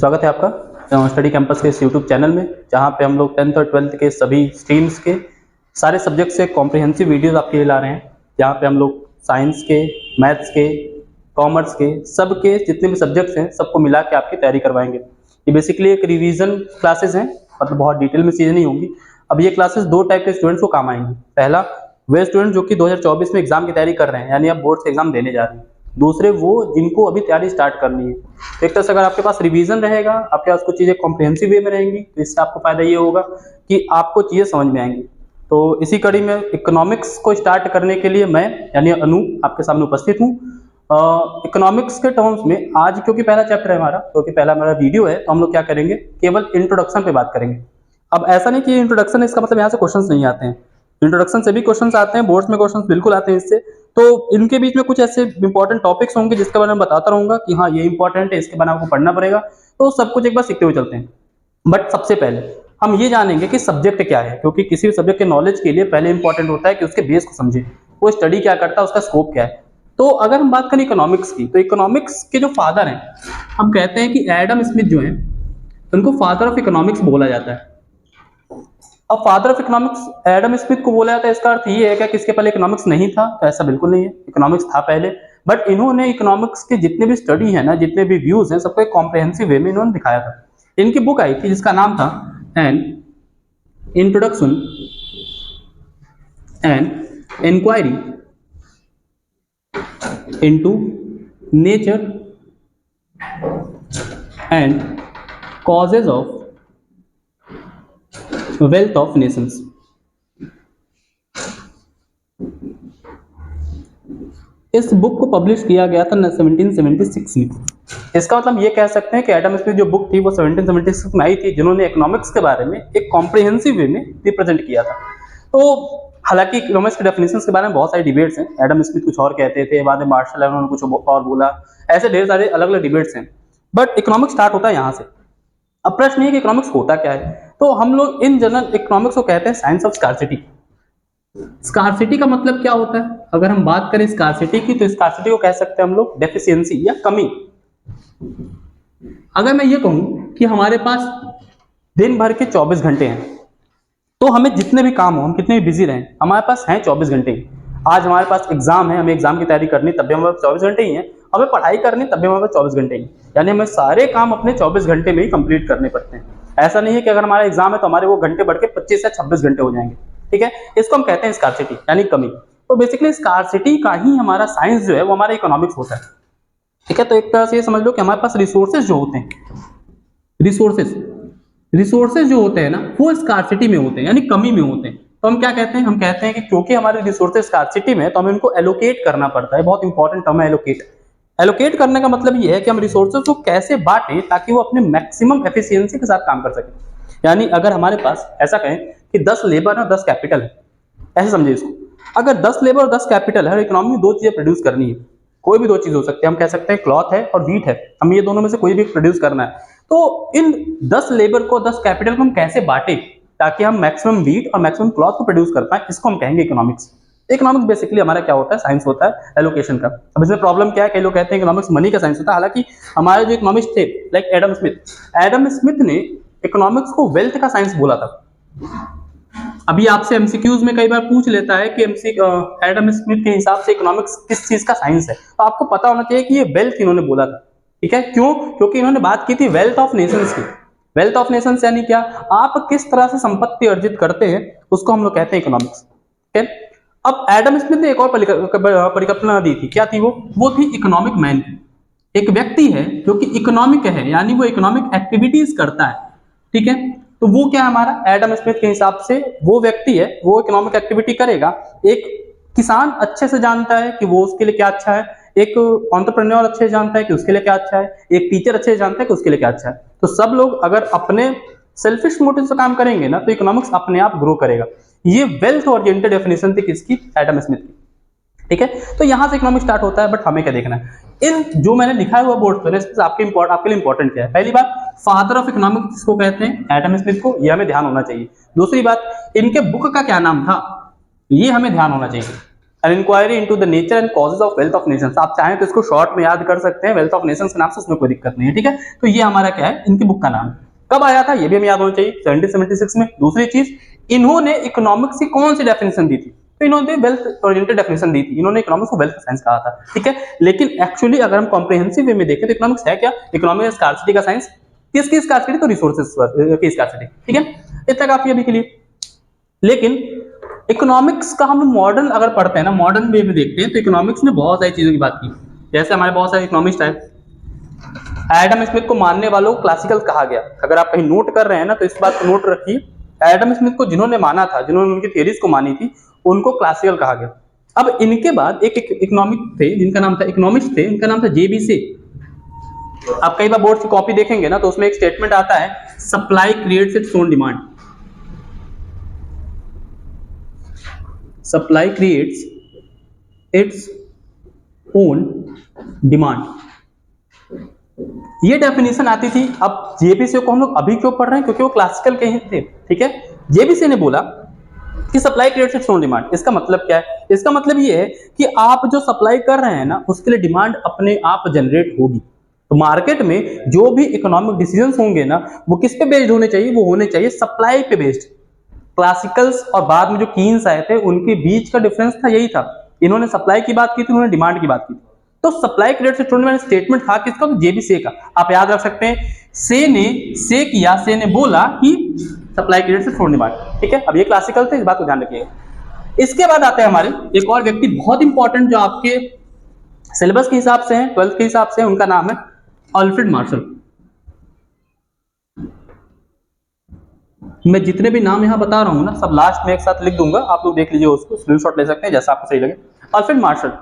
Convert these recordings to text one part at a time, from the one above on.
स्वागत है आपका स्टडी कैंपस के इस यूट्यूब चैनल में, जहां पे हम लोग 10th और 12th के सभी स्ट्रीम्स के सारे सब्जेक्ट से कॉम्प्रिहेंसिव वीडियोस आपके लिए ला रहे हैं। जहां पे हम लोग साइंस के, मैथ्स के, कॉमर्स के, सब के जितने भी सब्जेक्ट्स हैं सबको मिला के आपकी तैयारी करवाएंगे। ये बेसिकली एक रिवीजन क्लासेस हैं, मतलब बहुत डिटेल में चीज़ें नहीं होंगी। अब ये क्लासेस दो टाइप के स्टूडेंट्स को काम आएंगी। पहला, वे स्टूडेंट जो कि 2024 में एग्जाम की तैयारी कर रहे हैं, यानी आप बोर्ड से एग्जाम देने जा रहे हैं। दूसरे वो जिनको अभी तैयारी स्टार्ट करनी है। एक तरह से अगर आपके पास रिवीजन रहेगा, आपके पास कुछ चीज़ें कॉम्प्रिहेंसिव वे में रहेंगी, तो इससे आपको फायदा ये होगा कि आपको चीज़ें समझ में आएंगी। तो इसी कड़ी में इकोनॉमिक्स को स्टार्ट करने के लिए मैं यानी अनूप आपके सामने उपस्थित हूँ। इकोनॉमिक्स के टर्म्स में आज क्योंकि पहला चैप्टर है हमारा, क्योंकि पहला हमारा वीडियो है, तो हम लोग क्या करेंगे, केवल इंट्रोडक्शन पे बात करेंगे। अब ऐसा नहीं कि इंट्रोडक्शन है इसका मतलब यहाँ से क्वेश्चंस नहीं आते हैं। इंट्रोडक्शन से भी क्वेश्चंस आते हैं, बोर्ड्स में क्वेश्चंस बिल्कुल आते हैं इससे। तो इनके बीच में कुछ ऐसे इंपॉर्टेंट टॉपिक्स होंगे जिसके बारे में बताता रहूंगा कि हाँ ये इंपॉर्टेंट है, इसके बारे में आपको पढ़ना पड़ेगा। तो सब कुछ एक बार सीखते हुए चलते हैं। बट सबसे पहले हम ये जानेंगे कि सब्जेक्ट क्या है, क्योंकि किसी भी सब्जेक्ट के नॉलेज के लिए पहले इंपॉर्टेंट होता है कि उसके बेस को समझे, वो स्टडी क्या करता है, उसका स्कोप क्या है। तो अगर हम बात करें इकोनॉमिक्स की, तो इकोनॉमिक्स के जो फादर हैं, हम कहते हैं कि एडम स्मिथ जो है, उनको फादर ऑफ इकोनॉमिक्स बोला जाता है। अब father of economics Adam Smith को बोला जाता है, इसका अर्थ ये है क्या कि इसके पहले इकोनॉमिक्स नहीं था? तो ऐसा बिल्कुल नहीं है, इकोनॉमिक्स था पहले। बट इन्होंने इकोनॉमिक्स के जितने भी स्टडी है ना, जितने भी व्यूज हैं, सबको एक कॉम्प्रिहेंसिव वे में इन्होंने दिखाया था। इनकी बुक आई थी जिसका नाम था an introduction and inquiry into nature and causes of wealth of nations. इस बुक को पब्लिश किया गया था 1776 में। इसका मतलब ये कह सकते हैं कि एडम स्मिथ जो बुक थी वो 1776 में आई थी, जिन्होंने इकोनॉमिक्स के बारे में एक कॉम्प्रिहेंसिव वे में रिप्रेजेंट किया था। तो हालांकि इकोनॉमिक्स के डेफिनेशंस के बारे में बहुत सारे डिबेट्स हैं। एडम स्मिथ कुछ और कहते थे, बाद में मार्शल ने कुछ और बोला, ऐसे ढेर सारे अलग अलग डिबेट्स हैं। बट इकोनॉमिक्स स्टार्ट होता है यहाँ से। अब प्रश्न ये कि इकोनॉमिक्स होता क्या है? तो हम लोग इन जनरल इकोनॉमिक्स को कहते हैं साइंस ऑफ स्कार्सिटी। स्कार्सिटी का मतलब क्या होता है? अगर हम बात करें स्कार्सिटी की, तो स्कार्सिटी को कह सकते हैं हम लोग डेफिशिएंसी या कमी। अगर मैं ये कहूं कि हमारे पास दिन भर के 24 घंटे हैं, तो हमें जितने भी काम हो, हम कितने भी बिजी रहें, हमारे पास हैं 24 घंटे ही। आज हमारे पास एग्जाम है, हमें एग्जाम की तैयारी करनी, तब भी हमारे पास 24 घंटे ही हैं। हमें पढ़ाई करनी, तब भी हमारे पास 24 घंटे ही, यानी हमें सारे काम अपने 24 घंटे में ही कंप्लीट करने पड़ते हैं। ऐसा नहीं है कि अगर हमारा एग्जाम है तो हमारे वो घंटे बढ़ के 25 या 26 घंटे हो जाएंगे। ठीक है, इसको हम कहते हैं स्कार्सिटी यानी कमी। तो बेसिकली स्कार्सिटी का ही हमारा साइंस जो है वो हमारा इकोनॉमिक्स होता है। ठीक है, तो एक तरह से ये समझ लो कि हमारे पास रिसोर्सेज जो होते हैं, रिसोर्सेज जो होते हैं ना, वो स्कार्सिटी में होते हैं यानी कमी में होते हैं। तो हम क्या कहते हैं? हम कहते हैं कि क्योंकि हमारे रिसोर्सेज स्कार्सिटी में, तो हमें उनको एलोकेट करना पड़ता है। बहुत इंपॉर्टेंट टर्म है एलोकेट। एलोकेट करने का मतलब ये है कि हम रिसोर्सेज को कैसे बांटें ताकि वो अपने मैक्सिमम एफिशिएंसी के साथ काम कर सके। यानी अगर हमारे पास ऐसा कहें कि 10 लेबर और 10 कैपिटल है, ऐसे समझिए इसको। अगर 10 लेबर और 10 कैपिटल है और इकोनॉमी में दो चीजें प्रोड्यूस करनी है, कोई भी दो चीज हो सकती है, हम कह सकते हैं क्लॉथ है और व्हीट है, हम ये दोनों में से कोई भी प्रोड्यूस करना है। तो इन 10 लेबर को, 10 कैपिटल को हम कैसे बांटे ताकि हम मैक्सिमम व्हीट और मैक्सिमम क्लॉथ को प्रोड्यूस कर पाए, इसको हम कहेंगे इकोनॉमिक्स। इकोनॉमिक्स बेसिकली हमारा क्या होता है? साइंस होता है एलोकेशन का। अब इसमें प्रॉब्लम क्या है, कई लोग कहते हैं इकोनॉमिक्स मनी का साइंस होता है। हालांकि हमारे जो इकोनॉमिक्स थे, लाइक एडम स्मिथ ने इकोनॉमिक्स को वेल्थ का साइंस बोला था। अभी आपसे एमसीक्यूज में कई बार पूछ लेता है कि एडम स्मिथ के हिसाब से इकोनॉमिक्स किस चीज का साइंस है, तो आपको पता होना चाहिए कि ये वेल्थ इन्होंने बोला था। ठीक है, क्यों? क्योंकि इन्होंने बात की थी वेल्थ ऑफ नेशंस की। वेल्थ ऑफ नेशंस यानी क्या? आप किस तरह से संपत्ति अर्जित करते हैं, उसको हम लोग कहते हैं इकोनॉमिक्स। ठीक है, अब एडम स्मिथ ने एक और परिकल्पना दी थी। क्या थी वो थी इकोनॉमिक मैन की। एक व्यक्ति है जो कि इकोनॉमिक है, यानी वो इकोनॉमिक एक्टिविटीज करता है। ठीक है, तो वो क्या हमारा एडम स्मिथ के हिसाब से वो व्यक्ति है, वो इकोनॉमिक एक्टिविटी करेगा। एक किसान अच्छे से जानता है कि वो उसके लिए क्या अच्छा है, एक एंटरप्रेन्योर अच्छे से जानता है कि उसके लिए क्या अच्छा है, एक टीचर अच्छे से जानता है कि उसके लिए क्या अच्छा है। तो सब लोग अगर अपने सेल्फिश मोटिव से काम करेंगे ना, तो इकोनॉमिक्स अपने आप ग्रो करेगा। ये वेल्थ ओरिएंटेड डेफिनेशन थी किसकी? एडम स्मिथ की। ठीक है, तो यहां से इकोनॉमिक्स स्टार्ट होता है। बट हमें क्या देखना है, इन जो मैंने लिखा हुआ बोर्ड पर, आपके लिए इंपॉर्टेंट क्या है? पहली बात, फादर ऑफ इकोनॉमिक्स जिसको कहते हैं एडम स्मिथ को, ये हमें ध्यान होना चाहिए। दूसरी बात, इनके बुक का क्या नाम था, ये हमें ध्यान होना चाहिए। An inquiry into the nature and causes of wealth of nations. आप चाहें तो इसको शॉर्ट में याद कर सकते हैं, वेल्थ ऑफ नेशंस के नाम से, उसमें कोई दिक्कत नहीं है, ठीक है। तो ये हमारा क्या है, इनकी बुक का नाम। कब आया था ये भी हमें याद होना चाहिए, 1776 में। दूसरी चीज, इन्होंने इकोनॉमिक्स की कौन सी डेफिनेशन दी थी, तो इन्होंने वेल्थ ओरिएंटेड डेफिनेशन दी थी। इन्होंने इकोनॉमिक्स को वेल्थ साइंस कहा था, ठीक है। लेकिन एक्चुअली अगर हम कॉम्प्रिहेंसिव वे में देखें तो इकोनॉमिक्स है क्या, इकोनॉमिक्स स्कार्सिटी का साइंस। किसकी स्कार्सिटी, तो रिसोर्सेज की स्कार्सिटी, ठीक है। इतना काफी अभी के लिए। लेकिन इकोनॉमिक्स का हम मॉडर्न अगर पढ़ते हैं ना, मॉडर्न वे में देखते हैं, तो इकोनॉमिक्स ने बहुत सारी चीजों की बात की। जैसे हमारे बहुत सारे इकोनॉमिस्ट है, एडम स्मिथ को मानने वालों को क्लासिकल कहा गया। अगर आप कहीं नोट कर रहे हैं ना, तो इस बात को नोट रखिए, एडम स्मिथ को जिन्होंने माना था, जिन्होंने उनकी थियरीज को मानी थी, उनको क्लासिकल कहा गया। अब इनके बाद एक इकोनॉमिक थे, जिनका नाम था, इकोनॉमिस्ट थे, उनका नाम था जेबी से। आप कई बार बोर्ड की कॉपी देखेंगे ना, तो उसमें एक स्टेटमेंट आता है, supply creates its own demand. Supply creates its own demand, ये डेफिनेशन आती थी। अब जेबीसी को हम लोग अभी क्यों पढ़ रहे हैं, क्योंकि वो क्लासिकल के ही थे, ठीक है। जेबीसी ने बोला कि supply creates its own demand. इसका मतलब क्या है, इसका मतलब ये है कि आप जो सप्लाई कर रहे हैं ना, उसके लिए डिमांड अपने आप जनरेट होगी। तो मार्केट में जो भी इकोनॉमिक डिसीजंस होंगे ना, वो किस पे बेस्ड होने चाहिए, वो होने चाहिए सप्लाई पे बेस्ड। क्लासिकल्स और बाद में जो कीन्स आए थे, उनके बीच का डिफरेंस था, यही था। इन्होंने सप्लाई की बात की थी, उन्होंने डिमांड की बात की थी। तो supply creates its own demand statement था किसका, तो जेबीसी का। आप याद रख सकते हैं, से ने बोला कि supply creates its own demand, ठीक है। अब ये क्लासिकल थे, इस बात को ध्यान रखिएगा। इसके बाद आते हैं हमारे एक और व्यक्ति बहुत इंपॉर्टेंट, जो आपके सिलेबस के हिसाब से है, 12th के हिसाब से, उनका नाम है अल्फ्रेड मार्शल। मैं जितने भी नाम यहां बता रहा हूं ना, सब लास्ट में एक साथ लिख दूंगा, आप लोग देख लीजिए, उसको स्क्रीनशॉट ले सकते हैं, जैसा आपको सही लगे। Alfred Marshall.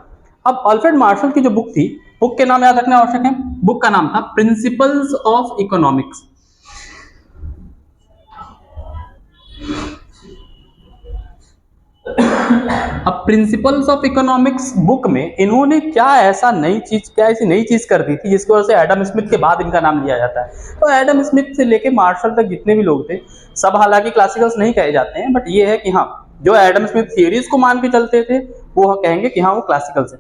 अब अल्फ्रेड मार्शल की जो बुक थी, बुक के नाम याद रखना आवश्यक है। बुक का नाम था प्रिंसिपल्स ऑफ इकोनॉमिक्स। अब प्रिंसिपल्स ऑफ इकोनॉमिक्स बुक में इन्होंने क्या ऐसी नई चीज कर दी थी, जिसकी वजह से एडम स्मिथ के बाद इनका नाम लिया जाता है। तो एडम स्मिथ से लेके मार्शल तक जितने भी लोग थे, सब हालांकि क्लासिकल्स नहीं कहे जाते हैं, बट ये है कि हाँ, जो एडम स्मिथ थियरीज को मान के चलते थे, वो कहेंगे कि हाँ, वो क्लासिकल्स है।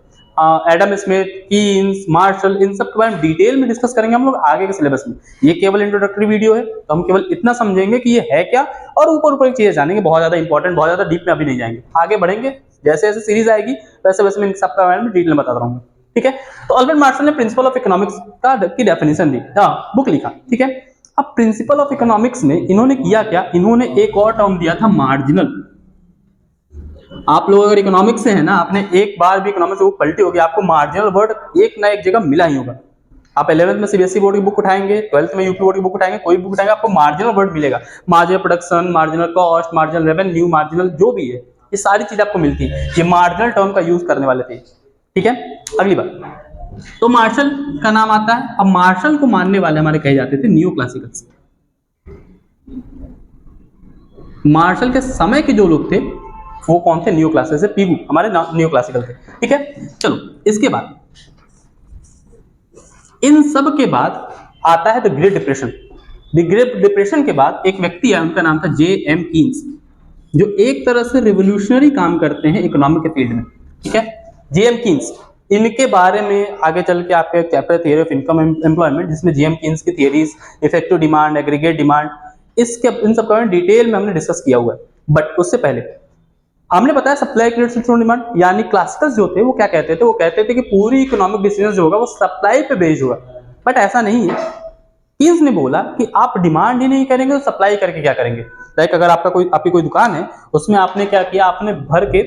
एडम स्मिथ, कीन्स, मार्शल, इन सब के बारे में डिटेल में डिस्कस करेंगे हम लोग आगे के सिलेबस में। ये केवल इंट्रोडक्टरी वीडियो है, तो हम केवल इतना समझेंगे कि ये है क्या, और ऊपर ऊपर की चीजें जानेंगे, बहुत ज्यादा इंपॉर्टेंट, बहुत ज्यादा डीप में अभी नहीं जाएंगे। आगे बढ़ेंगे, जैसे जैसे सीरीज आएगी वैसे वैसे मैं इन सबका बारे में डिटेल में बताता रहूंगा, ठीक है। तो अल्फ्रेड मार्शल ने प्रिंसिपल ऑफ इकोनॉमिक्स की डेफिनेशन दी, बुक लिखा, ठीक है। अब प्रिंसिपल ऑफ इकोनॉमिक्स में इन्होंने किया क्या, इन्होंने एक और टर्म दिया था, मार्जिनल। आप लोग अगर इकोनॉमिक्स से है ना, आपने एक बार भी इकोनॉमिक्स बुक पलटी होगी, आपको मार्जिनल वर्ड एक ना एक जगह मिला ही होगा। आप 11th में सीबीएसई बोर्ड की बुक उठाएंगे, 12th में यूपी बोर्ड की बुक उठाएंगे, कोई बुक उठाएंगे, आपको मार्जिनल वर्ड मिलेगा। Marginal production, marginal cost, marginal revenue, marginal जो भी है, ये सारी चीज आपको मिलती है। ये मार्जिनल टर्म का यूज करने वाले थे, ठीक है। अगली बात, तो मार्शल का नाम आता है। अब मार्शल को मानने वाले हमारे कहे जाते थे नियो क्लासिकल्स। मार्शल के समय के जो लोग थे, वो कौन थे, न्यू क्लासिकल से, पीगू हमारे न्यू क्लासिकल थे, ठीक है। चलो, इसके बाद, इन सब के बाद आता है the great depression. The great depression के बाद एक व्यक्ति है, उनका नाम था जे.एम. कीन्स, जो एक तरह से रिवोल्यूशनरी काम करते हैं इकोनॉमिक के फील्ड में, ठीक है। जे.एम. कीन्स, इनके बारे में आगे चल के आपके chapter theory of income employment, जिसमें जे.एम. कीन्स की theories, effective demand, aggregate demand, इन सब का डिटेल में हमने डिस्कस किया हुआ है। बट उससे पहले हमने बताया supply creates its own demand, यानी क्लासिकल्स जो थे वो क्या कहते थे, वो कहते थे कि पूरी इकोनॉमिक डिसीजन जो होगा वो सप्लाई पे बेस्ड होगा। बट ऐसा नहीं है। कीन्स ने बोला कि आप डिमांड ही नहीं करेंगे तो सप्लाई करके क्या करेंगे। लाइक अगर आपकी कोई दुकान है, उसमें आपने क्या किया, आपने भर के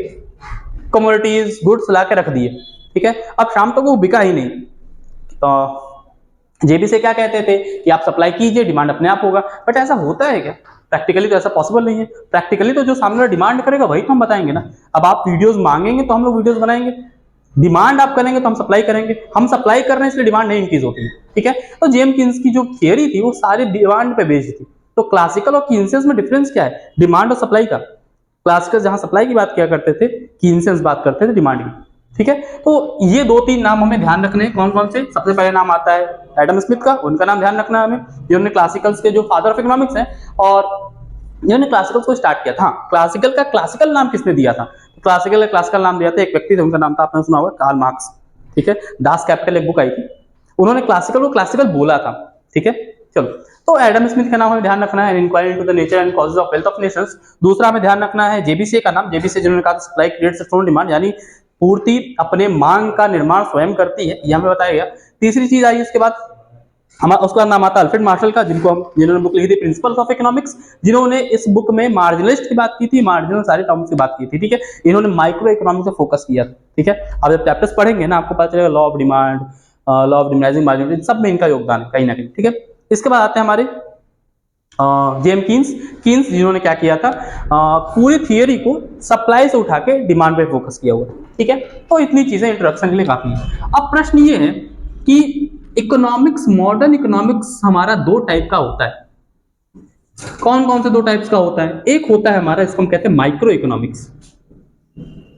कमोडिटीज, गुड्स ला के रख दिए, ठीक है। अब शाम तक वो बिका ही नहीं, तो जेबी से क्या कहते थे कि आप सप्लाई कीजिए, डिमांड अपने आप होगा। बट ऐसा होता है क्या, प्रैक्टिकली तो ऐसा पॉसिबल नहीं है। प्रैक्टिकली तो जो सामने डिमांड करेगा वही तो हम बताएंगे ना। अब आप वीडियोस मांगेंगे तो हम लोग वीडियोस बनाएंगे, डिमांड आप करेंगे तो हम सप्लाई करेंगे। हम सप्लाई कर रहे हैं इसलिए डिमांड नहीं इंक्रीज होती है, ठीक है। तो जेएम कीन्स की जो थियरी थी वो सारी डिमांड पे बेस्ड थी। तो क्लासिकल और कीन्सियस में डिफरेंस क्या है, डिमांड और सप्लाई का। क्लासिकल जहां सप्लाई की बात किया करते थे, कीन्सियस बात करते थे डिमांड की, ठीक है। तो ये 2-3 नाम हमें ध्यान रखने हैं। कौन कौन से, सबसे पहले नाम आता है एडम स्मिथ का, उनका नाम ध्यान रखना है हमें, जिन्होंने क्लासिकल्स के जो फादर ऑफ इकोनॉमिक्स हैं और जिन्होंने क्लासिकल्स को स्टार्ट किया था। क्लासिकल का क्लासिकल नाम किसने दिया था, क्लासिकल नाम दिया था, एक व्यक्ति थे, उनका नाम था, आपने सुना होगा, कार्ल मार्क्स। ठीक है, डास कैपिटल एक बुक आई थी, उन्होंने क्लासिकल बोला था। ठीक है, चलो, तो एडम स्मिथ का नाम हमें ध्यान रखना है, inquiry into the nature and causes of wealth of nations. दूसरा हमें ध्यान रखना है जेबीसी का नाम, जेबीसी जिन्होंने कहा supply creates its own demand, यानी पूर्ति अपने मांग का निर्माण स्वयं करती है, ये हमें बताया गया। तीसरी चीज आई उसके बाद हमारा, उसका नाम आता है अल्फ्रेड मार्शल का, जिन्होंने बुक लिखी थी प्रिंसिपल्स ऑफ इकोनॉमिक्स, जिन्होंने इस बुक में मार्जिनलिस्ट की बात की थी, मार्जिनल सारे टर्म्स की बात की थी। ठीक है, इन्होंने माइक्रो इकोनॉमिक्स पे फोकस किया था। ठीक है, अब जब चैप्टर्स पढ़ेंगे ना, आपको पता चलेगा law of demand, law of diminishing margin, सब में इनका योगदान है कहीं ना कहीं। ठीक है, इसके बाद आते हैं हमारे जेम कीन्स, जिन्होंने क्या किया था, पूरी थियरी को सप्लाई से उठा के डिमांड पे फोकस किया हुआ। ठीक है, तो इतनी चीजें इंट्रोडक्शन के लिए काफी है। अब प्रश्न ये है कि इकोनॉमिक्स, मॉडर्न इकोनॉमिक्स हमारा दो टाइप का होता है। कौन कौन से दो टाइप्स का होता है? एक होता है हमारा, इसको हम कहते हैं माइक्रो इकोनॉमिक्स,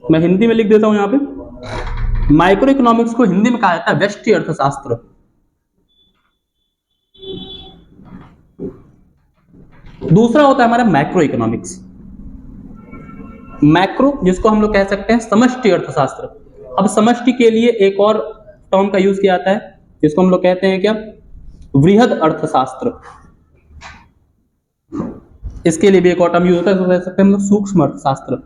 मैं हिंदी में लिख देता हूं यहां पे। माइक्रो इकोनॉमिक्स को हिंदी में कहा जाता है व्यष्टि अर्थशास्त्र। दूसरा होता है हमारा मैक्रो इकोनॉमिक्स, मैक्रो जिसको हम लोग कह सकते हैं समष्टि अर्थशास्त्र। अब समष्टि के लिए एक और टर्म का यूज किया जाता है, जिसको हम लोग कहते हैं क्या, वृहद अर्थशास्त्र। इसके लिए भी एक और टर्म यूज होता है, इसको कह सकते हैं हम लोग सूक्ष्म अर्थशास्त्र,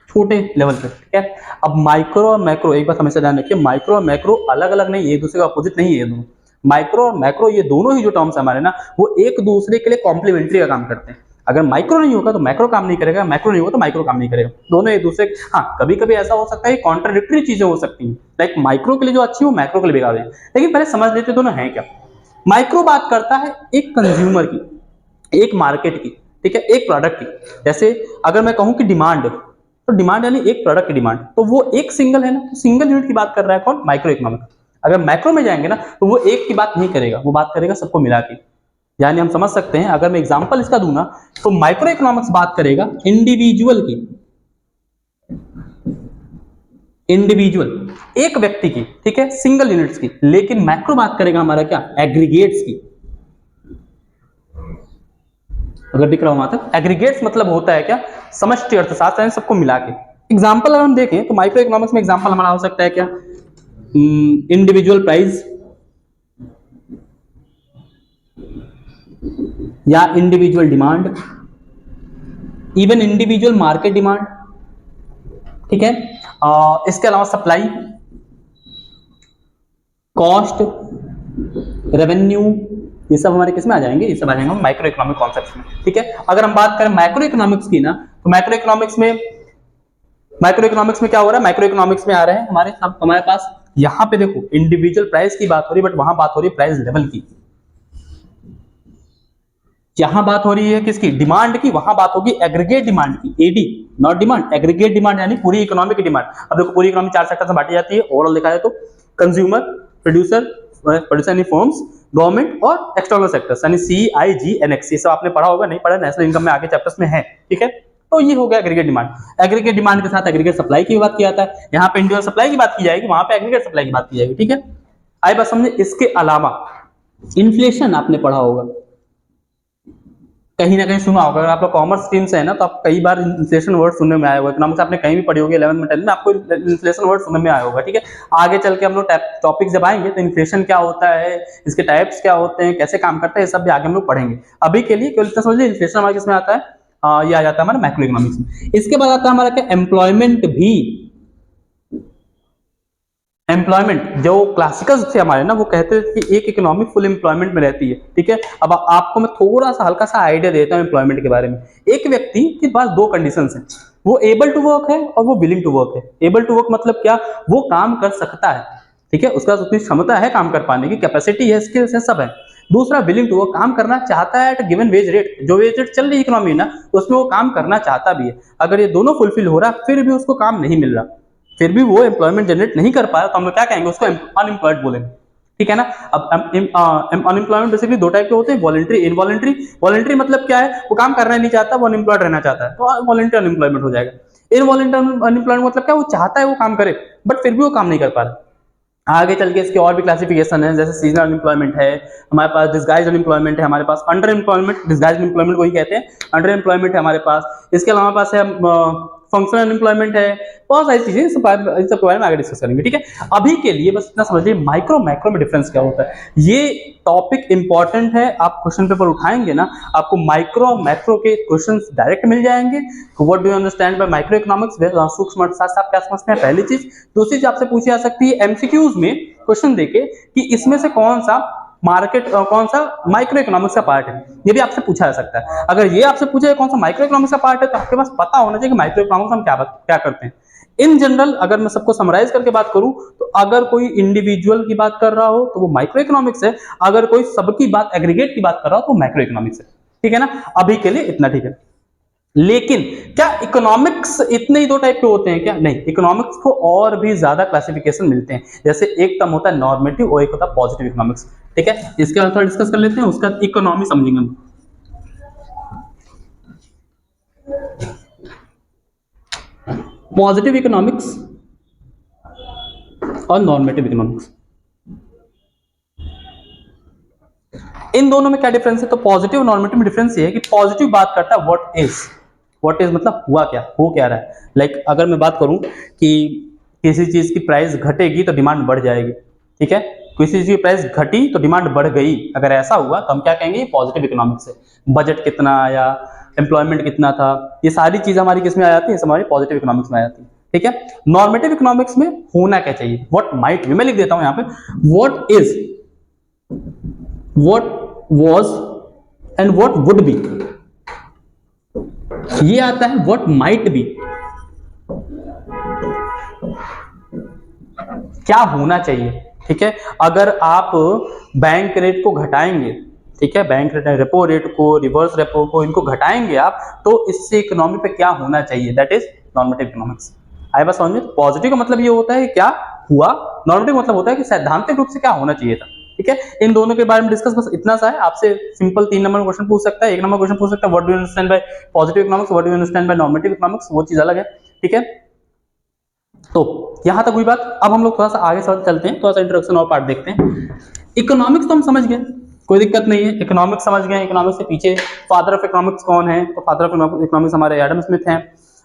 छोटे लेवल पे। ठीक है, अब माइक्रो और मैक्रो, एक बात हमेशा ध्यान रखिए, माइक्रो और मैक्रो अलग अलग नहीं है, एक दूसरे का अपोजिट नहीं है ये दोनों। माइक्रो और मैक्रो ये दोनों ही जो टर्म्स हमारे ना, वो एक दूसरे के लिए कॉम्प्लीमेंट्री का काम करते हैं। अगर माइक्रो नहीं होगा तो मैक्रो काम नहीं करेगा, मैक्रो नहीं होगा तो माइक्रो काम नहीं करेगा, दोनों एक दूसरे। हाँ, कभी कभी ऐसा हो सकता है कि कॉन्ट्राडिक्टरी चीजें हो सकती हैं, लाइक माइक्रो के लिए जो अच्छी हो मैक्रो के लिए बेकार है। लेकिन पहले समझ लेते दोनों है क्या। माइक्रो बात करता है एक कंज्यूमर की, एक मार्केट की, ठीक है, एक प्रोडक्ट की। जैसे अगर मैं कहूं कि डिमांड, तो डिमांड यानी एक प्रोडक्ट की डिमांड, तो वो एक सिंगल है ना, तो सिंगल यूनिट की बात कर रहा है कौन, माइक्रो इकोनॉमिक्स। अगर मैक्रो में जाएंगे ना, तो वो एक की बात नहीं करेगा, वो बात करेगा सबको मिला के। यानी हम समझ सकते हैं, अगर मैं एग्जांपल इसका दूं ना, तो माइक्रो इकोनॉमिक्स बात करेगा इंडिविजुअल की, इंडिविजुअल एक व्यक्ति की, ठीक है, सिंगल यूनिट्स की। लेकिन मैक्रो बात करेगा हमारा क्या, एग्रीगेट्स की। अगर दिख रहा हो वहां तक, एग्रीगेट्स मतलब होता है क्या, समष्टि अर्थशास्त्र, सबको मिला के। एग्जाम्पल अगर हम देखें तो माइक्रो इकोनॉमिक्स में एग्जाम्पल हमारा हो सकता है क्या, इंडिविजुअल प्राइस या individual demand, even individual market demand. ठीक है, इसके अलावा सप्लाई, कॉस्ट, रेवेन्यू, ये सब हमारे किस में आ जाएंगे, ये सब आ जाएंगे माइक्रो इकोनॉमिक कॉन्सेप्ट्स में। ठीक है, अगर हम बात करें मैक्रो इकोनॉमिक्स की ना, तो मैक्रो इकोनॉमिक्स में क्या हो रहा है, माइक्रो इकोनॉमिक्स में आ रहे हैं हमारे पास, यहां पे देखो इंडिविजुअल प्राइस की बात हो रही है, बट वहां बात हो रही है प्राइस लेवल की। यहां बात हो रही है किसकी, डिमांड की, वहां बात होगी एग्रीगेट डिमांड की, AD not demand, aggregate demand यानी पूरी इकोनॉमी की डिमांड। अब देखो पूरी इकोनॉमी 4 सेक्टर में बांटी जाती है, ओवरऑल देखा जाए तो कंज्यूमर, प्रोड्यूसर यानी फर्म्स, गवर्नमेंट और एक्सटर्नल सेक्टर्स यानी CIGNX। ये सब आपने पढ़ा होगा, नहीं पढ़ा नेशनल इनकम में आगे चैप्टर्स में है। ठीक है, तो ये हो गया एग्रीगेट डिमांड। एग्रीगेट डिमांड के साथ एग्रीगेट सप्लाई की बात किया जाता है, यहाँ पे इंडिविजुअल सप्लाई की बात की जाएगी, वहां पे एग्रीगेट सप्लाई की बात की जाएगी। ठीक है, आई बात समझे। इसके अलावा इन्फ्लेशन आपने पढ़ा होगा, कहीं ना कहीं सुना होगा। अगर आप लोग कॉमर्स स्ट्रीम से है ना, तो आप कई बार इन्फ्लेशन वर्ड सुनने में आया होगा। इकोनॉमिक्स आपने कहीं भी पढ़ी होगी 11th में 10th में, आपको इन्फ्लेशन वर्ड सुनने में आया होगा। ठीक है, आगे चल के हम लोग टॉपिक जब आएंगे तो इन्फ्लेशन क्या होता है, इसके टाइप्स क्या होते हैं, कैसे काम करता है, ये सब भी आगे हम लोग पढ़ेंगे। अभी के लिए केवल इतना समझिए, इन्फ्लेशन हमारे किसमें आता है, ये आ जाता है हमारा मैक्रो इकोनॉमिक्स में। इसके बाद आता है हमारा क्या, एम्प्लॉयमेंट भी। एम्प्लॉयमेंट जो क्लासिकल थे हमारे ना, वो कहते थे कि एक इकोनॉमी फुल एम्प्लॉयमेंट में रहती है। ठीक है, अब आपको मैं थोड़ा सा हल्का सा आइडिया देता हूं एम्प्लॉयमेंट के बारे में। एक व्यक्ति के पास दो कंडीशंस हैं, वो एबल टू वर्क है और वो विलिंग टू वर्क है। एबल टू वर्क मतलब क्या, वो काम कर सकता है, ठीक है, उसका उतनी क्षमता है काम कर पाने की, कैपेसिटी है, स्किल्स है, सब है। दूसरा विलिंग टू वर्क, काम करना चाहता है एट गिवन वेज रेट, जो वेज रेट चल रही है इकोनॉमी ना, उसमें वो काम करना चाहता भी है। अगर ये दोनों फुलफिल हो रहा फिर भी उसको काम नहीं मिल रहा, फिर भी वो एम्प्लॉयमेंट जनरेट नहीं कर पाया, तो हम लोग क्या कहेंगे, उसको अनएम्प्लॉयड बोलेंगे। ठीक है ना। अब अनएम्प्लॉयमेंट बेसिकली दो टाइप के होते हैं, वॉलंटरी, इनवॉलंटरी। वॉलंटरी मतलब क्या है, वो काम करना नहीं चाहता, वो अनएम्प्लॉयड रहना चाहता है, तो वॉलंटरी अनएम्प्लॉयमेंट हो जाएगा। इनवॉलंटरी अनएम्प्लॉयमेंट मतलब क्या, वो चाहता है वो काम करे, बट फिर भी वो काम नहीं कर पा रहा। आगे चल के इसके और भी क्लासिफिकेशन है, जैसे सीजनल अनएम्प्लॉयमेंट है हमारे पास, डिस्गाइज अनएम्प्लॉयमेंट है हमारे पास, अंडर एम्प्लॉयमेंट, डिस्गाइज अनएम्प्लॉयमेंट को ही कहते हैं, अंडर एम्प्लॉयमेंट है हमारे पास। इसके अलावा हमारे पास है फंक्शनल अनएम्प्लॉयमेंट है, बहुत सारी चीजें इस सब के बारे में आगे डिस्कस करेंगे, ठीक है। अभी के लिए बस इतना समझिए माइक्रो मैक्रो में डिफरेंस क्या होता है। ये टॉपिक इंपॉर्टेंट है, आप क्वेश्चन पेपर उठाएंगे ना, आपको माइक्रो मैक्रो के क्वेश्चंस डायरेक्ट मिल जाएंगे। What do you understand by micro economics, सूक्ष्म अर्थशास्त्र आप क्या समझते हैं, पहली चीज। दूसरी चीज आपसे पूछी जा सकती है एमसीक्यूज में क्वेश्चन देके कि इसमें से कौन सा मार्केट कौन सा माइक्रो इकोनॉमिक्स का पार्ट है, ये भी आपसे पूछा जा सकता है। अगर ये आपसे पूछा जाए कौन सा माइक्रो इकोनॉमिक्स का पार्ट है, तो आपके पास पता होना चाहिए कि माइक्रो इकोनॉमिक्स हम क्या करते हैं। इन जनरल अगर मैं सबको समराइज करके बात करूं, तो अगर कोई इंडिविजुअल की बात कर रहा हो तो वो माइक्रो इकोनॉमिक्स है, अगर कोई सबकी बात एग्रीगेट की बात कर रहा हो तो माइक्रो इकोनॉमिक्स है, ठीक है ना। अभी के लिए इतना, ठीक है। लेकिन क्या इकोनॉमिक्स इतने ही दो टाइप के होते हैं क्या? नहीं, इकोनॉमिक्स को और भी ज्यादा क्लासिफिकेशन मिलते हैं। जैसे एक टर्म होता है नॉर्मेटिव और एक होता है पॉजिटिव इकोनॉमिक्स, ठीक है। इसके बाद थोड़ा डिस्कस कर लेते हैं, उसका इकोनॉमी समझेंगे हम। पॉजिटिव इकोनॉमिक्स और नॉर्मेटिव इकोनॉमिक्स, इन दोनों में क्या डिफरेंस है? तो पॉजिटिव और नॉर्मेटिव में डिफरेंस ये है कि पॉजिटिव बात करता है व्हाट इज मतलब हुआ क्या, हो क्या रहा है। लाइक अगर मैं बात करूं कि किसी चीज की प्राइस घटेगी तो डिमांड बढ़ जाएगी, ठीक है। किसी चीज की प्राइस घटी तो डिमांड बढ़ गई, अगर ऐसा हुआ तो हम क्या कहेंगे, पॉजिटिव इकोनॉमिक्स है। बजट कितना आया, एम्प्लॉयमेंट कितना था, ये सारी चीज हमारी किसमें आ जाती है, हमारी पॉजिटिव इकोनॉमिक्स में आ जाती है, ठीक है। नॉर्मेटिव इकोनॉमिक्स में होना क्या चाहिए, व्हाट माइट बी, मैं लिख देता हूं यहां पे, what is, what was and what would be। ये आता है what might be, क्या होना चाहिए, ठीक है। अगर आप बैंक रेट को घटाएंगे, ठीक है, बैंक रेट रेपो रेट को, रिवर्स रेपो को, इनको घटाएंगे आप, तो इससे इकोनॉमी पे क्या होना चाहिए, दैट इज नॉर्मेटिव इकोनॉमिक्स। आए बात समझ में? पॉजिटिव का मतलब ये होता है क्या हुआ, नॉर्मेटिव मतलब होता है कि सैद्धांतिक रूप से क्या होना चाहिए था, ठीक है। इन दोनों के बारे में डिस्कस बस इतना सा है। आपसे सिंपल 3 नंबर क्वेश्चन पूछ सकता है, 1 नंबर क्वेश्चन पूछ सकता है what do you understand by positive economics, what do you understand by normative economics, वो चीज अलग है, ठीक है। तो यहां तक हुई बात। अब हम लोग थोड़ा सा आगे चलते हैं, थोड़ा सा इंट्रोडक्शन और पार्ट देखते हैं। इकोनॉमिक्स तो हम समझ गए, कोई दिक्कत नहीं है, इकोनॉमिक्स समझ गए। इकोनॉमिक्स के पीछे फादर ऑफ इकोनॉमिक्स कौन है, तो फादर ऑफ इकोनॉमिक्स हमारे एडम स्मिथ हैं।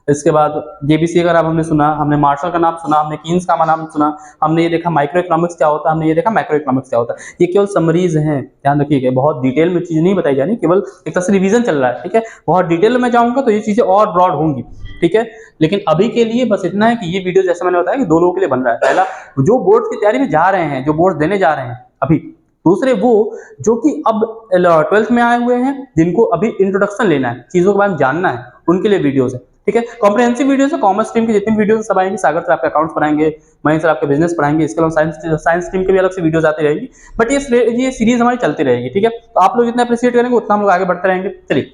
इसके बाद जेबीसी का नाम हमने सुना, हमने मार्शल का नाम सुना, हमने कीन्स का नाम सुना, हमने ये देखा माइक्रो इकोनॉमिक्स क्या होता है, हमने ये देखा मैक्रो इकोनॉमिक्स क्या होता है। ये केवल समरीज हैं, ध्यान रखिएगा, बहुत डिटेल में चीज नहीं बताई जानी, केवल एक तरह से रिवीजन चल रहा है, ठीक है। बहुत डिटेल में जाऊंगा तो ये चीजें और ब्रॉड होंगी, ठीक है। लेकिन अभी के लिए बस इतना है कि ये वीडियो जैसे मैंने बताया कि 2 लोगों के लिए बन रहा है। पहला जो बोर्ड की तैयारी में जा रहे हैं, जो बोर्ड देने जा रहे हैं अभी, दूसरे वो जो कि अब 12th में आए हुए हैं, जिनको अभी इंट्रोडक्शन लेना है, चीजों के बारे में जानना है, उनके लिए वीडियोस है, ठीक है। कॉम्प्रिहेंसिव वीडियोस है, कॉमर्स स्ट्रीम की जितनी वीडियोस सब आएंगी, सागर सर आपके अकाउंट्स पढ़ाएंगे, महेंद्र सर आपके बिजनेस पढ़ाएंगे, इसके अलावा साइंस स्ट्रीम के भी अलग से वीडियोस आती रहेगी। बट ये सीरीज हमारी चलती रहेगी, ठीक है। तो आप लोग जितना अप्रिशिएट करेंगे उतना हम लोग आगे बढ़ते रहेंगे। चलिए,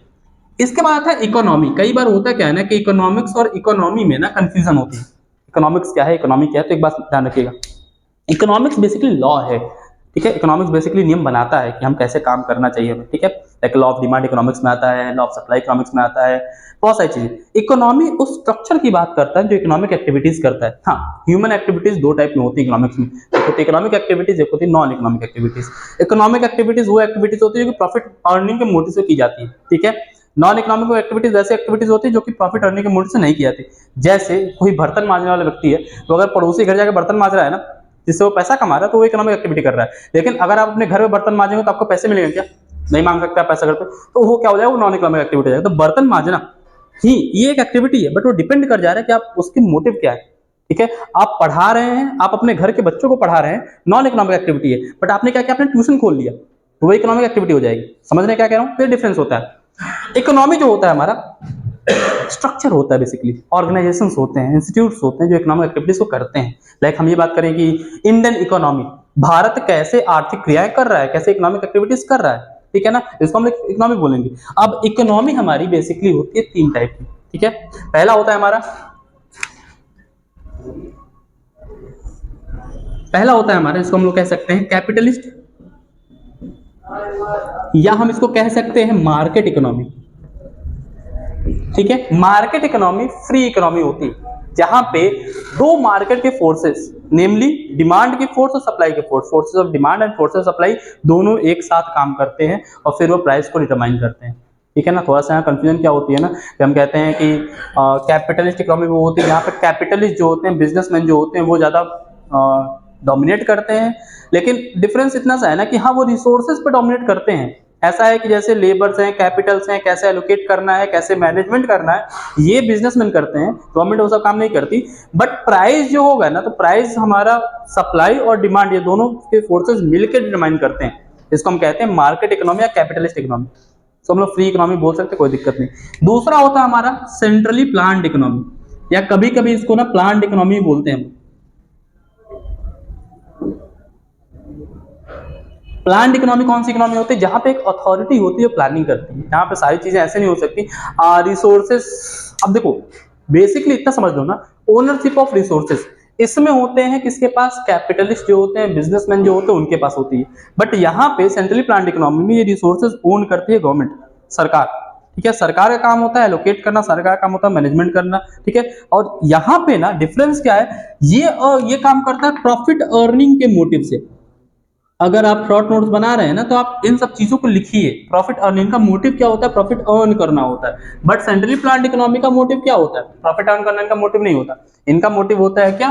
इसके बाद है इकोनॉमी। कई बार होता क्या है ना कि इकोनॉमिक्स और इकोनॉमी में ना कंफ्यूजन होती है। इकोनॉमिक्स क्या है, इकोनॉमी क्या है, तो एक बात ध्यान रखिएगा, इकोनॉमिक्स बेसिकली लॉ है, ठीक है। इकोनॉमिक्स बेसिकली नियम बनाता है कि हम कैसे काम करना चाहिए, ठीक है। Like law of demand economics में आता है, लॉ ऑफ सप्लाई इकोनॉमिक्स में आता है, बहुत सारी चीजें। इकोनॉमी उस स्ट्रक्चर की बात करता है जो इकोनॉमिक एक्टिविटीज करता है। हाँ, ह्यूमन एक्टिविटीज 2 टाइप में होती है इकोनॉमिक्स में, एक होती है इकोनॉमिक एक्टिविटीज, एक होती है non economic activities. Economic activities वो एक्टिविटीज होती है जो कि प्रॉफिट अर्निंग के मोटिव से की जाती है, ठीक है। नॉन इकोनॉमिक एक्टिविटीज वैसे एक्टिविटीज होती है जो कि प्रॉफिट अर्निंग के मोटिव से नहीं की जाती। जैसे कोई बर्तन मांजने वाला व्यक्ति है, तो अगर पड़ोसी घर जाकर बर्तन मांज रहा है ना, जिससे वो पैसा कमा रहा है, तो वो इकोनॉमिक एक्टिविटी कर रहा है। लेकिन अगर आप अपने घर में बर्तन मांजेंगे तो आपको पैसे मिलेंगे क्या? नहीं मांग सकते आप पैसा घर पे, तो वो क्या हो जाएगा, वो नॉन इकोनॉमिक एक्टिविटी हो जाएगा। तो बर्तन मांजना ही ये एक एक्टिविटी है, बट वो डिपेंड कर जा रहा है कि आप उसकी मोटिव क्या है, ठीक है। आप पढ़ा रहे हैं, आप अपने घर के बच्चों को पढ़ा रहे हैं, नॉन इकोनॉमिक एक्टिविटी है। बट आपने क्या किया, आपने ट्यूशन खोल लिया, तो वो इकोनॉमिक एक्टिविटी हो जाएगी। समझ रहे क्या कह रहा हूँ? फिर डिफरेंस होता है। इकोनॉमी जो होता है हमारा स्ट्रक्चर होता है, बेसिकली ऑर्गेनाइजेशंस होते हैं, इंस्टीट्यूट्स होते हैं जो इकोनॉमिक एक्टिविटीज को करते हैं। लाइक हम ये बात करें कि इंडियन इकोनॉमी, भारत कैसे आर्थिक क्रियाएं कर रहा है, कैसे इकोनॉमिक एक्टिविटीज कर रहा है, ठीक है ना, इसको हम इकोनॉमी बोलेंगे। अब इकोनॉमी हमारी बेसिकली होती है 3 टाइप की, ठीक है। पहला होता है हमारा इसको हम लोग कह सकते हैं कैपिटलिस्ट, या हम इसको कह सकते हैं मार्केट इकोनॉमी, ठीक है। मार्केट इकोनॉमी फ्री इकोनॉमी होती है, जहां पे 2 मार्केट के फोर्सेस, नेमली डिमांड की फोर्स और सप्लाई के force, forces of demand and forces of supply, दोनों एक साथ काम करते हैं और फिर वो प्राइस को डिटरमाइन करते हैं, ठीक है ना। थोड़ा सा यहाँ कंफ्यूजन क्या होती है ना कि हम कहते हैं कि कैपिटलिस्ट इकोनॉमी वो होती है जहाँ पे कैपिटलिस्ट जो होते हैं, बिजनेसमैन जो होते हैं, वो ज़्यादा डोमिनेट करते हैं। लेकिन डिफरेंस इतना सा है ना कि हाँ वो रिसोर्सेज पे डोमिनेट करते हैं। ऐसा है कि जैसे लेबर्स हैं, कैपिटल्स हैं, कैसे एलोकेट करना है, कैसे मैनेजमेंट करना है, ये बिजनेसमैन करते हैं, गवर्नमेंट वो सब काम नहीं करती। बट प्राइस जो होगा ना, तो प्राइस हमारा सप्लाई और डिमांड, ये दोनों के फोर्सेस मिलकर डिटरमाइन करते हैं। इसको हम कहते हैं मार्केट इकोनॉमी या कैपिटलिस्ट इकोनॉमी। तो हम लोग फ्री इकोनॉमी बोल सकते हैं, कोई दिक्कत नहीं। दूसरा होता है हमारा सेंट्रली प्लान्ड इकोनॉमी, या कभी कभी इसको ना प्लान्ड इकोनॉमी बोलते हैं। प्लान्ड इकोनॉमी कौन सी इकोनॉमी होती है? जहां पे एक अथॉरिटी होती है जो प्लानिंग करती है। यहाँ पे सारी चीजें ऐसे नहीं हो सकती। रिसोर्सेस, अब देखो बेसिकली इतना समझ लो ना, ओनरशिप ऑफ रिसोर्सेस इसमें होते हैं किसके पास? कैपिटलिस्ट जो होते हैं, बिजनेसमैन जो होते हैं, उनके पास होती है। बट यहाँ पे सेंट्रली प्लान्ड इकोनॉमी में ये रिसोर्सेज ओन करती है गवर्नमेंट, सरकार। ठीक है, सरकार का काम होता है एलोकेट करना, सरकार का काम होता है मैनेजमेंट करना। ठीक है, और यहाँ पे ना डिफरेंस क्या है, ये काम करता है प्रॉफिट अर्निंग के मोटिव से। अगर आप शॉर्ट नोट्स बना रहे हैं ना, तो आप इन सब चीजों को लिखिए। प्रॉफिट अर्निंग का मोटिव क्या होता है? प्रॉफिट अर्न करना होता है। बट सेंट्रली प्लान्ड इकोनॉमी का मोटिव क्या होता है? प्रॉफिट अर्न करने का मोटिव नहीं होता। इनका मोटिव होता है क्या?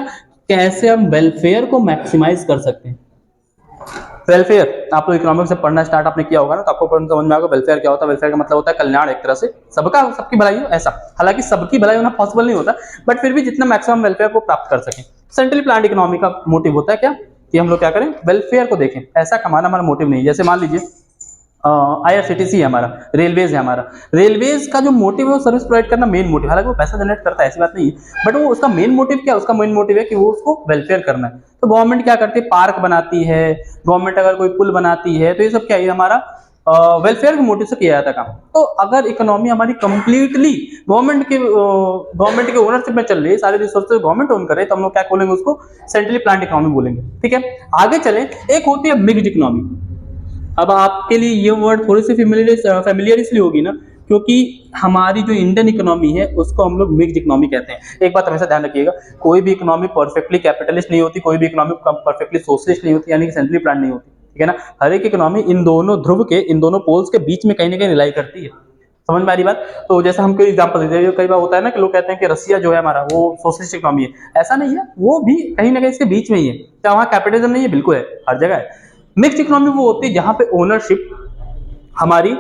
कैसे हम वेलफेयर को मैक्सिमाइज कर सकते हैं। वेलफेयर, आप लोग इकोनॉमिक्स से पढ़ना स्टार्ट आपने किया होगा ना, तो आपको समझ में आएगा वेलफेयर क्या होता है। वेलफेयर का मतलब होता है कल्याण, एक तरह से सबका, सबकी भलाई हो ऐसा। हालांकि सबकी भलाई होना पॉसिबल नहीं होता, बट फिर भी जितना मैक्सिमम वेलफेयर को प्राप्त कर सकें। सेंट्रली प्लान्ड इकोनॉमी का मोटिव होता है क्या? कि हम लोग क्या करें? वेलफेयर को देखें। पैसा कमाना हमारा मोटिव नहीं है। जैसे मान लीजिए IRCTC है हमारा, रेलवेज है हमारा। रेलवेज का जो मोटिव है वो सर्विस प्रोवाइड करना मेन मोटिव, हालांकि वो पैसा जनरेट करता है ऐसी बात नहीं है, बट वो उसका मेन मोटिव क्या है? उसका मेन मोटिव है कि वो उसको वेलफेयर करना है। तो गवर्नमेंट क्या करती है? पार्क बनाती है, गवर्नमेंट अगर कोई पुल बनाती है, तो ये सब क्या है? हमारा वेलफेयर के मोटिव से किया जाता काम। तो अगर इकोनॉमी हमारी कंप्लीटली गवर्नमेंट के ओनरशिप में चल रही है, सारे रिसोर्सेज गवर्नमेंट ओन कर रहे हैं, तो हम लोग क्या बोलेंगे? उसको सेंट्रली प्लान्ड इकोनॉमी बोलेंगे। ठीक है, आगे चले। एक होती है मिक्स्ड इकोनॉमी। अब आपके लिए ये वर्ड थोड़ी सी फेमिलियर इसलिए होगी ना, क्योंकि हमारी जो इंडियन इकोनॉमी है उसको हम लोग मिक्स्ड इकोनॉमी कहते हैं। एक बात हमेशा ध्यान रखिएगा, कोई भी इकोनॉमी परफेक्टली कैपिटलिस्ट नहीं होती, कोई भी इकोनॉमी परफेक्टली सोशलिस्ट नहीं होती, यानी कि सेंट्रली प्लान्ड नहीं होती। ठीक है ना, हर एक इकोनॉमी इन दोनों ध्रुव के, इन दोनों पोल्स के बीच में कहीं ना कहीं रिलाई करती है। समझ में आ रही बात? तो जैसे हम कोई एग्जांपल देते हैं, कई बार होता है ना कि लोग कहते हैं कि रसिया जो है हमारा वो सोशलिस्ट इकोनॉमी है। ऐसा नहीं है, वो भी कहीं ना कहीं इसके बीच में ही है। क्या वहाँ कैपिटलिज्म नहीं है? बिल्कुल है, हर जगह है। मिक्स्ड इकोनॉमी वो होती है जहां पे ओनरशिप हमारी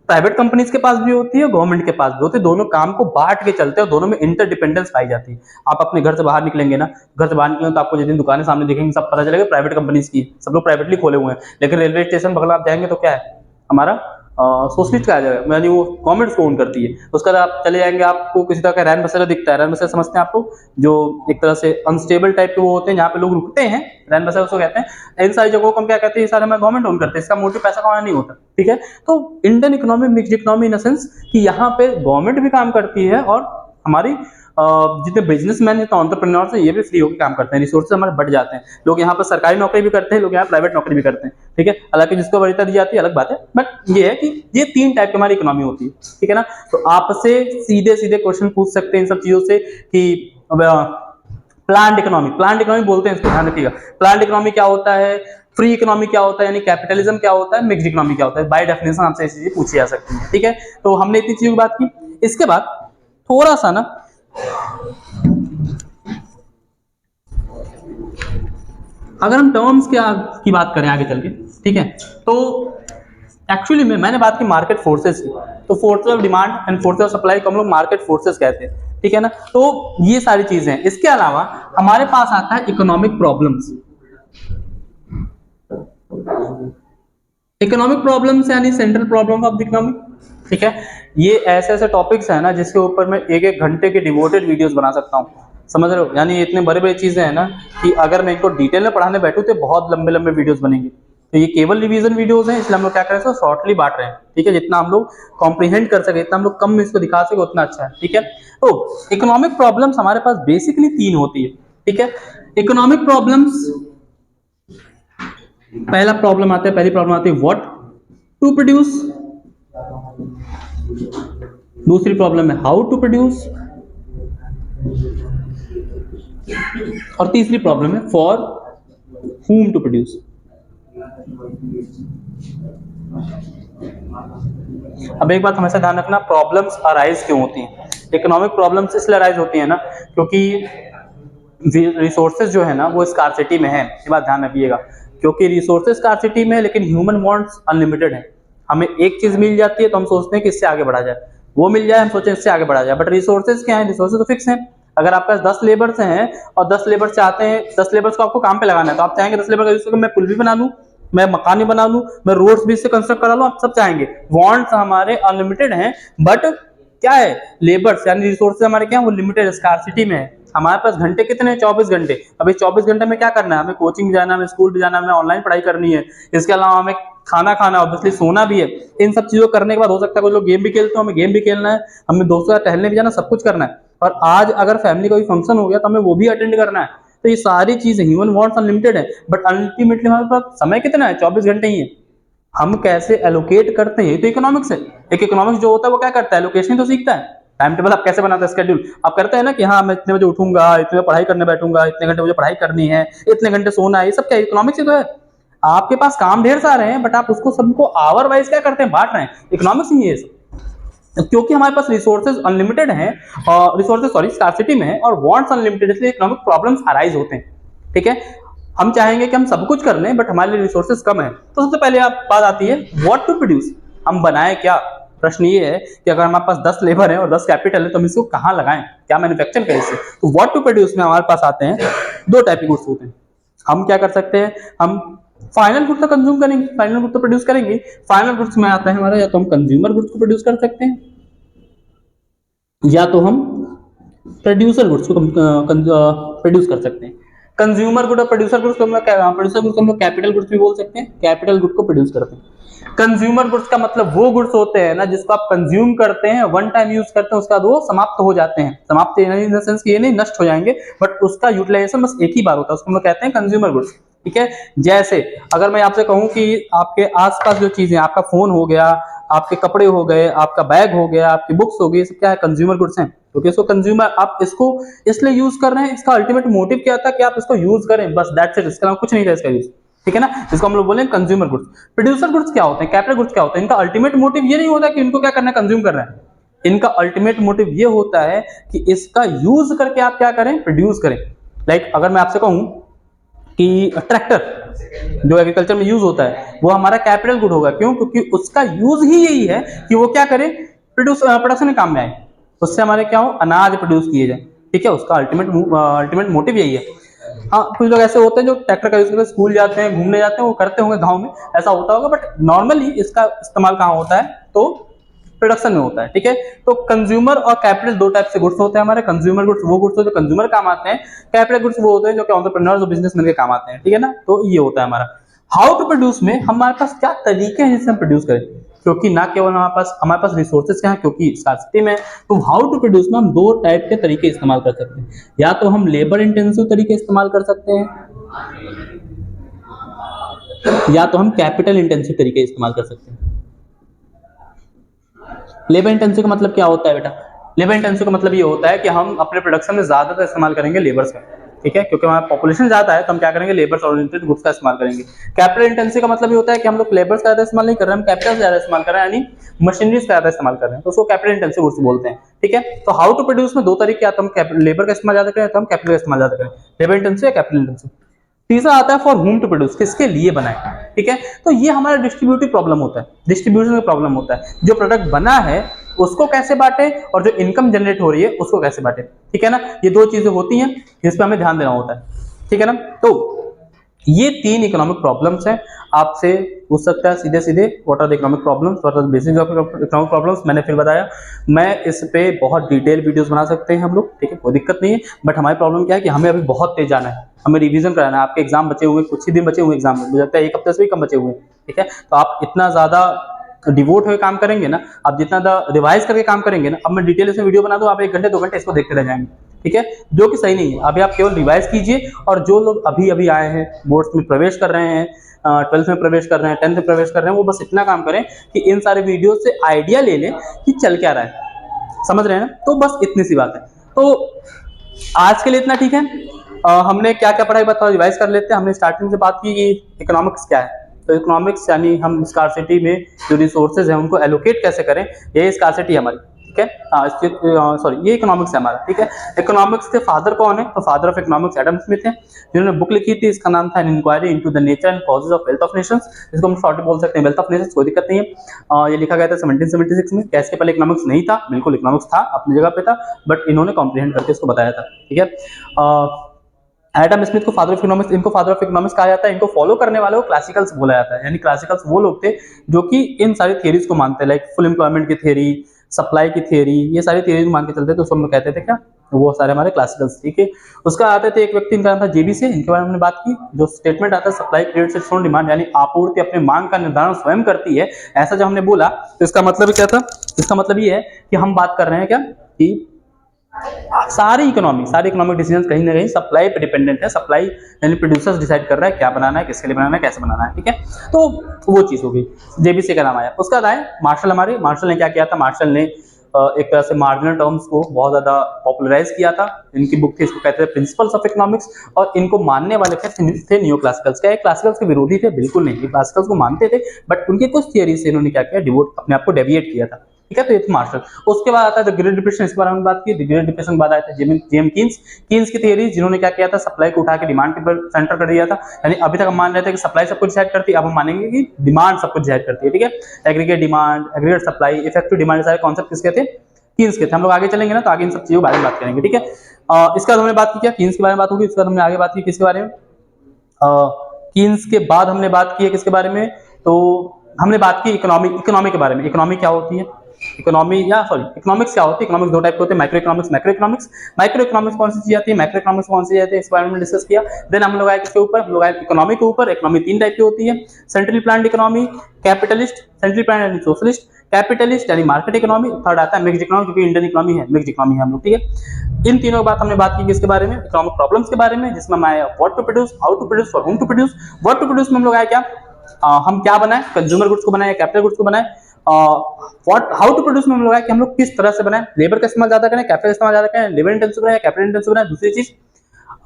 प्राइवेट कंपनीज के पास भी होती है, गवर्नमेंट के पास भी होती है। दोनों काम को बांट के चलते हैं और दोनों में इंटरडिपेंडेंस पाई जाती है। आप अपने घर से बाहर निकलेंगे ना, घर से बाहर निकलेंगे तो आपको जितनी दुकानें सामने दिखेंगी सब पता चलेगा प्राइवेट कंपनीज की, सब लोग प्राइवेटली खोले हुए हैं। लेकिन रेलवे स्टेशन बगल आप जाएंगे तो क्या है? हमारा सोशलिस्ट का आ जाएगा, यानी वो गवर्नमेंट को ओन करती है। उसके बाद आप चले जाएंगे, आपको किसी तरह का रैन बसेरा दिखता है। रैन बसेरा समझते हैं आप लोग, जो एक तरह से अनस्टेबल टाइप के वो होते हैं, जहाँ पे लोग रुकते हैं, रैन बसेरा उसको कहते हैं। इन सारी जगहों को हम क्या कहते हैं? ये सारे हमारे गवर्नमेंट ओन करते हैं। इसका मोटिव पैसा कमाना नहीं होता। ठीक है, तो Indian economy mixed economy in sense कि यहाँ पे गवर्नमेंट भी काम करती है और हमारी जितने बिजनेसमैन जितने एंटरप्रेन्योर्स हैं, ये भी फ्री होकर काम करते हैं। रिसोर्सेज हमारे बढ़ जाते हैं। लोग यहाँ पर सरकारी नौकरी भी करते हैं, लोग यहाँ प्राइवेट नौकरी भी करते हैं। ठीक है, हालांकि जिसको वरीयता दी जाती है अलग बात है, बट ये है कि ये तीन टाइप की हमारी इकोनॉमी होती है। ठीक है ना, तो आपसे सीधे सीधे क्वेश्चन पूछ सकते हैं इन सब चीजों से कि प्लान्ड इकोनॉमी बोलते हैं इसको, ध्यान रखिएगा। प्लान्ड इकोनॉमी क्या होता है, फ्री इकोनॉमी क्या होता है, यानी कैपिटलिज्म क्या होता है, मिक्स्ड इकोनॉमी क्या होता है। बाय डेफिनेशन आपसे ऐसी चीजें पूछी जा सकती है। ठीक है, तो हमने इतनी चीजों की बात की। इसके बाद थोड़ा सा ना अगर हम टर्म्स की बात करें आगे चल के, ठीक है, तो एक्चुअली में मैंने बात की मार्केट फोर्सेस की। तो forces of demand and forces of supply को हम लोग मार्केट फोर्सेस कहते हैं। ठीक है ना, तो ये सारी चीजें हैं। इसके अलावा हमारे पास आता है इकोनॉमिक प्रॉब्लम्स। इकोनॉमिक प्रॉब्लम्स यानी central problem of the economy. ठीक है, ये ऐसे ऐसे टॉपिक्स हैं ना जिसके ऊपर मैं एक एक घंटे के डिवोटेड वीडियोस बना सकता हूँ। समझ रहे हो? यानी इतने बड़े बड़े चीजें हैं ना कि अगर मैं इनको डिटेल में पढ़ाने बैठूं तो बहुत लंबे लंबे वीडियोस बनेंगे। तो ये केवल रिवीजन वीडियोस हैं, इसलिए हम लोग क्या करें, शॉर्टली बांट रहे हैं। ठीक है, जितना हम लोग कॉम्प्रीहेंड कर सके, इतना हम लोग कम में इसको दिखा सके, उतना अच्छा है। ठीक है, तो इकोनॉमिक प्रॉब्लम्स हमारे पास बेसिकली तीन होती है। ठीक है, इकोनॉमिक प्रॉब्लम्स, पहली प्रॉब्लम आती है व्हाट टू प्रोड्यूस। दूसरी प्रॉब्लम है हाउ टू प्रोड्यूस, और तीसरी प्रॉब्लम है फॉर whom to produce। अब एक बात हमेशा ध्यान रखना, प्रॉब्लम्स अराइज क्यों होती हैं? इकोनॉमिक प्रॉब्लम्स इसलिए अराइज होती है ना क्योंकि रिसोर्सेज जो है ना वो स्कार्सिटी में है। ये बात ध्यान रखिएगा, क्योंकि रिसोर्सेज स्कार्सिटी में है लेकिन ह्यूमन वांट्स अनलिमिटेड है। हमें एक चीज मिल जाती है तो हम सोचते हैं कि इससे आगे बढ़ा जाए, वो मिल जाए हम सोचें इससे आगे बढ़ा जाए, बट रिसोर्सेज क्या है? रिसोर्सेज तो फिक्स है। अगर आपके पास 10 लेबर्स हैं और 10 लेबर चाहते हैं, 10 लेबर्स को आपको काम पे लगाना है, तो आप चाहेंगे 10 लेबर का यूज करके मैं पुल भी बना लूं, मैं मकान भी बना लूं, मैं रोड्स भी इससे कंस्ट्रक्ट करा लूं, आप सब चाहेंगे। वांट्स हमारे अनलिमिटेड हैं, बट क्या है? लेबर्स यानी रिसोर्सेज हमारे क्या है? वो लिमिटेड स्कार्सिटी में है। हमारे पास घंटे कितने हैं? 24 घंटे। अभी 24 घंटे में क्या करना है? हमें कोचिंग भी जाना है, हमें स्कूल भी जाना है, हमें ऑनलाइन पढ़ाई करनी है, इसके अलावा हमें खाना खाना, ऑब्वियसली सोना भी है। इन सब चीजों करने के बाद हो सकता है कोई लोग गेम भी खेलते हो, हमें गेम भी खेलना है, हमें दोस्तों के साथ टहलने भी जाना, सब कुछ करना है। और आज अगर फैमिली का कोई फंक्शन हो गया तो हमें वो भी अटेंड करना है। तो ये सारी चीजें, ह्यूमन वांट्स अनलिमिटेड है, बट अल्टीमेटली हमारे पास समय कितना है? 24 घंटे ही है। हम कैसे एलोकेट करते हैं, ये तो इकोनॉमिक्स है। एक इकोनॉमिक्स जो होता है वो क्या करता है? एलोकेशन तो सीखता है। टाइम टेबल आप कैसे बनाते हैं, शेड्यूल आप करते हैं ना कि हाँ मैं इतने बजे उठूंगा, इतने बजे पढ़ाई करने बैठूंगा, इतने घंटे मुझे पढ़ाई करनी है, इतने घंटे सोना है, ये सब क्या इकोनॉमिक्स ही तो है। आपके पास काम ढेर सारे हैं बट आप उसको सबको आवर वाइज क्या करते हैं? बांट रहे हैं। इकोनॉमिक्स ही है ये सब। क्योंकि हमारे पास रिसोर्सेज अनलिमिटेड हैं और रिसोर्सेज सॉरी स्कार्सिटी में है और वांट्स अनलिमिटेड, इसलिए इकोनॉमिक प्रॉब्लम्स अराइज होते हैं। ठीक है, हम चाहेंगे कि हम सब कुछ कर लें बट हमारे लिए रिसोर्सेज कम है। तो सबसे पहले आप बात आती है व्हाट टू प्रोड्यूस, हम बनाएं क्या। प्रश्न ये है कि अगर हमारे पास 10 लेबर है और 10 कैपिटल है तो हम इसको कहाँ लगाएं, क्या मैन्युफैक्चर करें इससे। तो व्हाट टू प्रोड्यूस में हमारे पास आते हैं दो टाइप के गुड्स होते हैं। हम क्या कर सकते हैं? हम फाइनल गुड्स तो कंज्यूम करेंगे, फाइनल गुड्स तो प्रोड्यूस करेंगे। फाइनल गुड्स में आता है हमारा, या तो हम कंज्यूमर गुड्स को प्रोड्यूस कर सकते हैं या तो हम प्रोड्यूसर गुड्स को प्रोड्यूस कर सकते हैं। कंज्यूमर गुड और प्रोड्यूसर गुड्स को हम लोग कैपिटल गुड्स भी बोल सकते हैं। कैपिटल गुड को प्रोड्यूस करते हैं। कंज्यूमर गुड्स का मतलब वो गुड्स होते हैं ना जिसको आप कंज्यूम करते हैं, वन टाइम यूज करते हैं, उसके बाद वो समाप्त हो जाते हैं। समाप्त इन द सेंस कि ये नहीं नष्ट हो जाएंगे, बट उसका यूटिलाइजेशन बस एक ही बार होता है, उसको हम लोग कहते हैं कंज्यूमर गुड्स। ठीक है, जैसे अगर मैं आपसे कहूं कि आपके आसपास जो चीजें, आपका फोन हो गया, आपके कपड़े हो गए, आपका बैग हो गया, आपकी बुक्स हो गई, सब क्या है? कंज्यूमर गुड्स हैं। क्योंकि इसको कंज्यूमर, आप इसको इसलिए यूज कर रहे हैं, इसका अल्टीमेट मोटिव क्या था कि आप इसको यूज करें, बस दैट्स इट, इसके अलावा कुछ नहीं था इसका यूज। ठीक है ना, इसको हम लोग बोले कंज्यूमर गुड्स। प्रोड्यूसर गुड्स क्या होते हैं? कैपिटल गुड्स क्या होते हैं? इनका अल्टीमेट मोटिव ये नहीं होता कि इनको क्या करना है? कंज्यूम कर रहे हैं। इनका अल्टीमेट मोटिव ये होता है कि इसका यूज करके आप क्या करें? प्रोड्यूस करें। लाइक अगर मैं आपसे कहूं कि ट्रैक्टर जो एग्रीकल्चर में यूज होता है वो हमारा कैपिटल गुड होगा। क्यों? क्योंकि उसका यूज ही यही है कि वो क्या करे? प्रोडक्शन में काम में आए, उससे हमारे क्या हो? अनाज प्रोड्यूस किए जाए। ठीक है, उसका अल्टीमेट मोटिव यही है। हाँ, कुछ लोग ऐसे होते हैं जो ट्रैक्टर का यूज करके स्कूल जाते हैं, घूमने जाते हैं, वो करते होंगे गांव में, ऐसा होता होगा, बट नॉर्मली इसका इस्तेमाल कहाँ होता है? तो प्रोडक्शन में होता है। ठीक है, तो कंज्यूमर और कैपिटल दो टाइप से गुड्स होते हैं हमारे। कंज्यूमर गुड्स वो गुड्स जो कंज्यूमर काम आते हैं, कैपिटल गुड्स वो होते हैं जो कि एंटरप्रेन्योर्स और बिजनेसमैन के काम आते हैं। ठीक है ना, तो ये होता है हमारा। हाउ टू प्रोड्यूस में हमारे पास क्या तरीके हैं जिससे हम प्रोड्यूस करें, क्योंकि ना केवल हमारे पास रिसोर्सेज क्या है, क्योंकि स्कार्सिटी में। तो हाउ टू प्रोड्यूस में हम दो टाइप के तरीके इस्तेमाल कर सकते हैं। या तो हम लेबर इंटेंसिव तरीके इस्तेमाल कर सकते हैं या तो हम कैपिटल इंटेंसिव तरीके इस्तेमाल कर सकते हैं। लेबर इंटेंसिव का मतलब क्या होता है बेटा? लेबर इंटेंसिव का मतलब ये होता है कि हम अपने प्रोडक्शन में ज्यादातर इस्तेमाल करेंगे लेबर्स का। ठीक है, क्योंकि हमारा पॉपुलेशन ज्यादा है तो हम क्या करेंगे? लेबर्स ओरिएंटेड गुड्स का इस्तेमाल करेंगे। कैपिटल इंटेंसिव का मतलब ये होता है कि हम लोग लेबर्स का ज्यादा इस्तेमाल नहीं कर रहे हैं, हम कैपिटल से ज्यादा इस्तेमाल कर रहे हैं, यानी मशीनरीज का ज्यादा इस्तेमाल कर रहे हैं, तो उसको कैपिटल इंटेंसिव गुड्स बोलते हैं। ठीक है, तो हाउ टू प्रोड्यूस में दो तरीके, या तो हम लेबर का इस्तेमाल ज्यादा करें तो हम कैपिटल का इस्तेमाल ज्यादा करें। लेबर इंटेंसिव या कैपिटल इंटेंसिव। तीसरा आता है फॉर होम टू प्रोड्यूस, किसके लिए बनाए। ठीक है, तो ये हमारा डिस्ट्रीब्यूटिव प्रॉब्लम होता है, डिस्ट्रीब्यूशन का प्रॉब्लम होता है। जो प्रोडक्ट बना है उसको कैसे बांटे और जो इनकम जनरेट हो रही है उसको कैसे बांटे। ठीक है ना, ये दो चीजें होती हैं जिस पे हमें ध्यान देना होता है। ठीक है ना, तो ये तीन इकोनॉमिक प्रॉब्लम्स हैं। आपसे पूछ सकता है सीधे सीधे what are the economic problems, what are the basics of economic problems. मैंने फिर बताया, मैं इस पे बहुत डिटेल वीडियोस बना सकते हैं हम लोग। ठीक है, कोई दिक्कत नहीं है, बट हमारी प्रॉब्लम क्या है कि हमें अभी बहुत तेज जाना है, हमें रिवीजन कराना है। आपके एग्जाम बचे हुए, कुछ ही दिन बचे हुए एग्जाम में, मुझे लगता है एक हफ्ते से भी कम बचे हुए। ठीक है, तो आप इतना ज्यादा डिवोट होकर काम करेंगे ना, आप जितना रिवाइज करके काम करेंगे ना, अब मैं डिटेल इसमें वीडियो बना दूं, आप 1 घंटे 2 घंटे इसको देखते रह जाएंगे। ठीक है, जो कि सही नहीं है। अभी आप केवल रिवाइज कीजिए, और जो लोग अभी अभी आए हैं, बोर्ड्स में प्रवेश कर रहे हैं, 12th में प्रवेश कर रहे हैं, 10th में प्रवेश कर रहे हैं, वो बस इतना काम करें कि इन सारे वीडियो से आइडिया ले लें कि चल क्या रहा है। समझ रहे हैं ना, तो बस इतनी सी बात है। तो आज के लिए इतना ठीक है। हमने क्या क्या पढ़ाई बताओ, रिवाइज कर लेते हैं। हमने स्टार्टिंग से बात की कि इकोनॉमिक्स क्या है, तो इकोनॉमिक्स यानी हम स्कार्सिटी में जो रिसोर्सेज हैं उनको एलोकेट कैसे करें, ये स्कार्सिटी हमारी, ठीक है। सॉरी, ये इकोनॉमिक्स है हमारा, ठीक है। इकोनॉमिक्स के फादर कौन है, तो father of economics Adam Smith है, जिन्होंने बुक लिखी थी, इसका नाम था an inquiry into the nature and causes of wealth of nations. इसको हम शॉर्ट बोल सकते हैं वेल्थ ऑफ नेशंस, कोई दिक्कत नहीं है। ये लिखा गया था 1776 में। क्या इसके पहले इकोनॉमिक्स नहीं था? बिल्कुल इकोनॉमिक्स था, अपनी जगह पे था, बट इन्होंने कॉम्प्रिहेंड करके इसको बताया था, ठीक है। एडम स्मिथ को फादर ऑफ इकोनॉमिक्स, इनको फादर ऑफ इकोनॉमिक्स कहा जाता है। इनको फॉलो करने वालों को क्लासिकल्स बोला जाता है, यानी क्लासिकल्स वो लोग थे जो कि इन सारी थियरीज को मानते हैं, लाइक फुल एम्प्लॉयमेंट की थियरी, सप्लाई की थियरी, ये सारी थियरी मान के चलते थे, उसको हम लोग कहते थे क्या, वो सारे हमारे क्लासिकल्स, ठीक है। उसका आते थे एक व्यक्ति, इनका नाम था जेबीसी, इनके बारे में हमने बात की। जो स्टेटमेंट आता है supply creates its own demand, यानी आपूर्ति अपने मांग का निर्धारण स्वयं करती है, ऐसा जब हमने बोला तो इसका मतलब क्या था? इसका मतलब ये है कि हम बात कर रहे हैं क्या कि सारी इकोनॉमिक डिसीजंस कहीं ना कहीं सप्लाई पे डिपेंडेंट है। सप्लाई यानी प्रोड्यूसर्स डिसाइड कर रहा है क्या बनाना है, किसके लिए बनाना है, कैसे बनाना है, ठीक है। तो वो चीज हो गई, जेबीसी का नाम आया। उसका आया मार्शल, हमारे मार्शल ने क्या किया था? मार्शल ने एक तरह से मार्जिनल टर्म्स को बहुत ज्यादा पॉपुलराइज किया था। इनकी बुक थी, इसको कहते हैं प्रिंसिपल्स ऑफ इकोनॉमिक्स, और इनको मानने वाले थे नियो क्लासिकल्स। क्या क्लासिकल्स के विरोधी थे? बिल्कुल नहीं, क्लासिकल्स को मानते थे, बट उनके कुछ थियरी से इन्होंने क्या किया, डिवोट अपने आप को डेविएट किया था, ठीक है। तो ये थे मार्शल। उसके बाद आता है द ग्रेट डिप्रेशन, इसके बारे में बात की। द ग्रेट डिप्रेशन के बाद आया था जेम कीन्स की थियरी, जिन्होंने क्या किया था, सप्लाई को उठा के डिमांड के ऊपर सेंटर कर दिया था। यानी अभी तक हम मान रहे थे कि सप्लाई सब कुछ डिसाइड करती है, अब हम मानेंगे कि डिमांड सब कुछ डिसाइड करती है, ठीक है। Aggregate demand, aggregate supply, effective demand, सारे कॉन्सेप्ट किसके थे? कीन्स के थे। हम लोग आगे चलेंगे ना तो आगे इन सब चीजों के बारे में बात करेंगे, ठीक है। इसके बाद हमने बात की क्या, कीन्स के बारे में बात होगी। इसके बाद हमने आगे बात की किसके बारे में, कीन्स के बाद हमने बात की है किसके बारे में, तो हमने बात की इकोनॉमी के बारे में। इकोनॉमी क्या होती है, इकोनॉमिक्स क्या होती है? इकोनॉमिक्स दो टाइप के होते हैं, micro economics, macro economics. Micro economics कौन सी चीज आती है, मैक्रो इकोनॉमिक्स कौन सी आती है, इस बारे में डिस्कस किया। देन हम लोग आए किसके ऊपर, हम लोग आए इकोनॉमी के ऊपर। इकोनॉमी तीन टाइप की होती है, centrally planned economy, capitalist, centrally planned यानी सोशलिस्ट, कैपिटलिस्ट यानी मार्केट इकोनॉमी, थर्ड आता है मिक्स्ड इकोनॉमी, क्योंकि इंडियन इकोनॉमी है, मिक्स्ड इकोनॉमी है हम लोग, ठीक है। इन तीनों की बात हमने बात की किसके बारे में, इकोनॉमिक प्रॉब्लम्स के बारे में, जिसमें हम आए what to produce, how to produce, for whom to produce. What to produce में हम लोग आए क्या, हम क्या बनाए, कंज्यूमर गुड्स को बनाए, कैपिटल गुड्स को बनाए। हाउ टू प्रोड्यूस में हम लोग आए कि हम लोग किस तरह से बनाए, लेबर का इस्तेमाल ज्यादा करें, कैपिटल इस्तेमाल ज्यादा करें, लेबर इंटेंसिव बनाए, कैपिटल इंटेंसिव बनाए। दूसरी चीज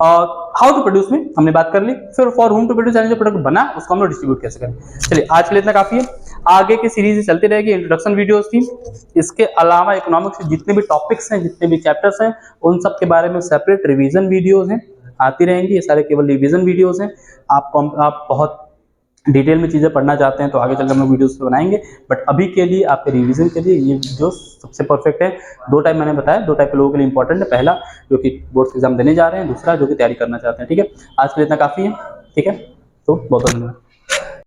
हाउ टू प्रोड्यूस में हमने बात कर ली। फिर फॉर होम टू प्रोड्यूस यानी जो प्रोडक्ट बना उसको हम लोग डिस्ट्रीब्यूट कैसे करें। चलिए आज के लिए इतना काफी है, आगे की सीरीज चलती रहेगी, इंट्रोडक्शन वीडियोस थी। इसके अलावा इकोनॉमिक्स के जितने भी टॉपिक्स हैं, जितने भी चैप्टर्स हैं, उन सब के बारे में सेपरेट रिवीजन वीडियोस हैं, आती रहेंगी। ये सारे केवल रिवीजन वीडियोस हैं। आप बहुत डिटेल में चीज़ें पढ़ना चाहते हैं तो आगे चलकर हम लोग वीडियोस बनाएंगे, बट अभी के लिए आपके रिवीजन के लिए ये वीडियो सबसे परफेक्ट है। दो टाइप मैंने बताया, दो टाइप के लोगों के लिए इंपॉर्टेंट है। पहला जो कि बोर्ड एग्जाम देने जा रहे हैं, दूसरा जो कि तैयारी करना चाहते हैं, ठीक है। आज के लिए इतना काफ़ी है, ठीक है। तो बहुत धन्यवाद।